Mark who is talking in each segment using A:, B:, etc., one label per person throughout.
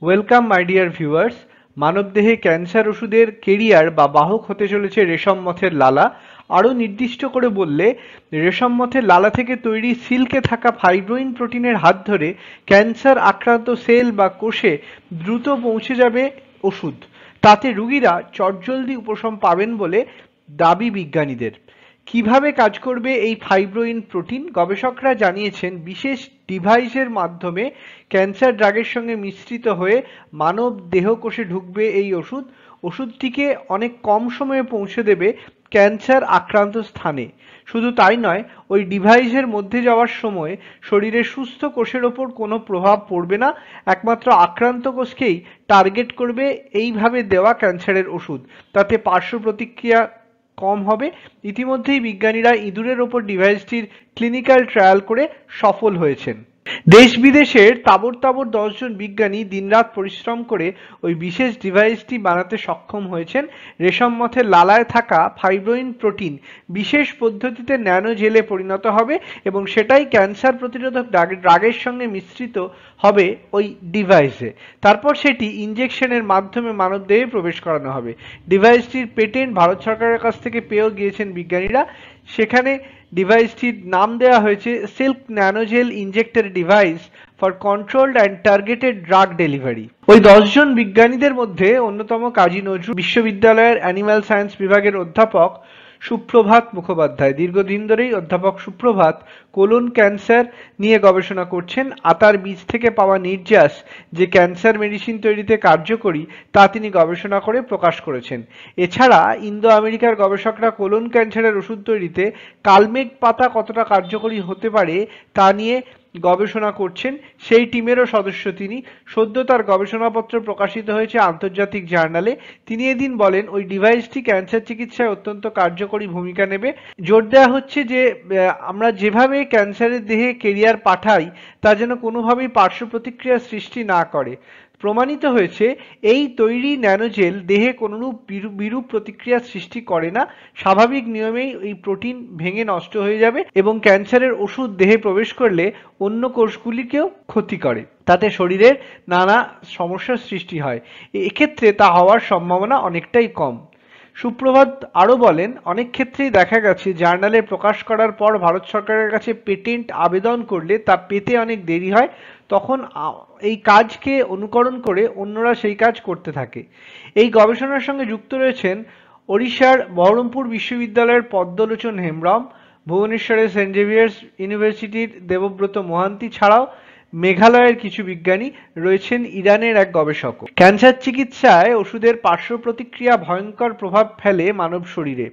A: Welcome my dear viewers. মানবদেহে cancer ওষুধের career বা বাহক হতে চলেছে রেশম মথের লালা। আরও নির্দিষ্ট করে বললে, রেশম মথের লালা থেকে তৈরি সিল্কে থাকা ফাইব্রোইন প্রোটিনের হাত ধরে ক্যান্সার আক্রান্ত সেল বা কোষে দ্রুত পৌঁছে যাবে ওষুধ। তাতে রুগীরা চটজলদি উপশম পাবেন বলে দাবি বিজ্ঞানীদের। কিভাবে কাজ করবে এই ফাইব্রোইন প্রোটিন? গবেষকরা জানিয়েছেন বিশেষ ডিভাইসের মাধ্যমে ক্যান্সার ড্রাগের সঙ্গে মিশ্রিত হয়ে মানব দেহকোষে ঢুকবে এই ওষুধ। ওষুধটিকে অনেক কম সময়ে পৌঁছে দেবে ক্যান্সার আক্রান্ত স্থানে। শুধু তাই নয়, ওই ডিভাইসের মধ্যে যাওয়ার সময় শরীরের সুস্থ কোষের ওপর কোনো প্রভাব পড়বে না। একমাত্র আক্রান্ত কোষকেই টার্গেট করবে এইভাবে দেওয়া ক্যান্সারের ওষুধ। তাতে পার্শ্ব প্রতিক্রিয়া কম হবে। ইতিমধ্যেই বিজ্ঞানীরা ইঁদুরের ওপর ডিভাইসটির ক্লিনিক্যাল ট্রায়াল করে সফল হয়েছেন। দেশ বিদেশের তাবড় তাবড় 10 জন বিজ্ঞানী দিনরাত পরিশ্রম করে ওই বিশেষ ডিভাইসটি বানাতে সক্ষম হয়েছেন। রেশম মথের লালায় থাকা ফাইব্রোইন প্রোটিন বিশেষ পদ্ধতিতে ন্যানো জেলে পরিণত হবে এবং সেটাই ক্যান্সার প্রতিরোধক ড্রাগের সঙ্গে মিশ্রিত হবে ওই ডিভাইসে। তারপর সেটি ইনজেকশনের মাধ্যমে মানবদেহে প্রবেশ করানো হবে। ডিভাইসটির পেটেন্ট ভারত সরকারের কাছ থেকে পেয়েও গিয়েছেন বিজ্ঞানীরা। সেখানে ডিভাইসটির নাম দেওয়া হয়েছে silk nanogel injector device for controlled and targeted drug delivery. ওই 10 জন বিজ্ঞানীদের মধ্যে অন্যতম কাজী নজরুল বিশ্ববিদ্যালয়ের অ্যানিম্যাল সায়েন্স বিভাগের অধ্যাপক সুপ্রভাত মুখোপাধ্যায়। দীর্ঘদিন ধরেই অধ্যাপক সুপ্রভাত কোলন ক্যান্সার নিয়ে গবেষণা করছেন। আতার বীজ থেকে পাওয়া নির্যাস যে ক্যান্সার মেডিসিন তৈরিতে কার্যকরী তা তিনি গবেষণা করে প্রকাশ করেছেন। এছাড়া ইন্দো আমেরিকার গবেষকরা কোলন ক্যান্সারের ওষুধ তৈরিতে কালমেঘ পাতা কতটা কার্যকরী হতে পারে তা নিয়ে গবেষণা করছেন। সেই টিমেরও সদস্য তিনি। সদ্য তার গবেষণাপত্র প্রকাশিত হয়েছে আন্তর্জাতিক জার্নালে। তিনি এদিন বলেন, ওই ডিভাইসটি ক্যান্সার চিকিৎসায় অত্যন্ত কার্যকরী ভূমিকা নেবে। জোর দেওয়া হচ্ছে যে আমরা যেভাবে ক্যান্সারের দেহে কেরিয়ার পাঠাই তা যেন কোনোভাবেই পার্শ্ব প্রতিক্রিয়া সৃষ্টি না করে। প্রমাণিত হয়েছে এই তৈরি ন্যানোজেল দেহে কোনরূপ বিরূপ প্রতিক্রিয়া সৃষ্টি করে না। স্বাভাবিক নিয়মেই এই প্রোটিন ভেঙে নষ্ট হয়ে যাবে এবং ক্যান্সারের ওষুধ দেহে প্রবেশ করলে অন্য কোষগুলিকেও ক্ষতি করে। তাতে শরীরের নানা সমস্যার সৃষ্টি হয়। এক্ষেত্রে তা হওয়ার সম্ভাবনা অনেকটাই কম। সুপ্রভাত আরও বলেন, অনেক ক্ষেত্রেই দেখা গেছে জার্নালে প্রকাশ করার পর ভারত সরকারের কাছে পেটেন্ট আবেদন করলে তা পেতে অনেক দেরি হয়। তখন এই কাজকে অনুকরণ করে অন্যরা সেই কাজ করতে থাকে। এই গবেষণার সঙ্গে যুক্ত রয়েছেন ওড়িশার বহরমপুর বিশ্ববিদ্যালয়ের পদ্মলোচন হেমব্রম, ভুবনেশ্বরের সেন্ট জেভিয়ার্স ইউনিভার্সিটির দেবব্রত মোহান্তি ছাড়াও মেঘালয়ের কিছু বিজ্ঞানী রয়েছেন। ইরানের এক গবেষকও। ক্যান্সার চিকিৎসায় ওষুধের পার্শ্ব প্রতিক্রিয়া ভয়ঙ্কর প্রভাব ফেলে মানব শরীরে।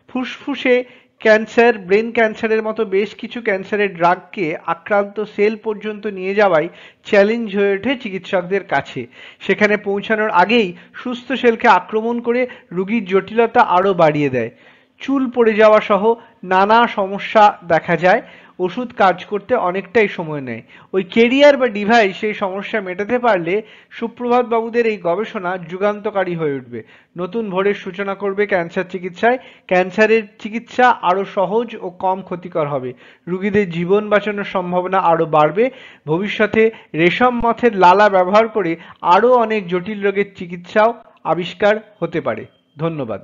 A: ফুসফুসে ক্যান্সার, ব্রেন ক্যান্সারের মতো বেশ কিছু ক্যান্সারের ড্রাগকে আক্রান্ত সেল পর্যন্ত নিয়ে যাওয়াই চ্যালেঞ্জ হয়ে ওঠে চিকিৎসকদের কাছে। সেখানে পৌঁছানোর আগেই সুস্থ সেলকে আক্রমণ করে রোগীর জটিলতা আরও বাড়িয়ে দেয়। চুল পড়ে যাওয়া সহ নানা সমস্যা দেখা যায়। ওষুধ কাজ করতে অনেকটাই সময় নেয়। ওই কেরিয়ার বা ডিভাইস সেই সমস্যা মেটাতে পারলে সুপ্রভাত বাবুদের এই গবেষণা যুগান্তকারী হয়ে উঠবে। নতুন ভোরের সূচনা করবে ক্যান্সার চিকিৎসায়। ক্যান্সারের চিকিৎসা আরও সহজ ও কম ক্ষতিকর হবে। রোগীদের জীবন বাঁচানোর সম্ভাবনা আরও বাড়বে। ভবিষ্যতে রেশম মথের লালা ব্যবহার করে আরও অনেক জটিল রোগের চিকিৎসাও আবিষ্কার হতে পারে। ধন্যবাদ।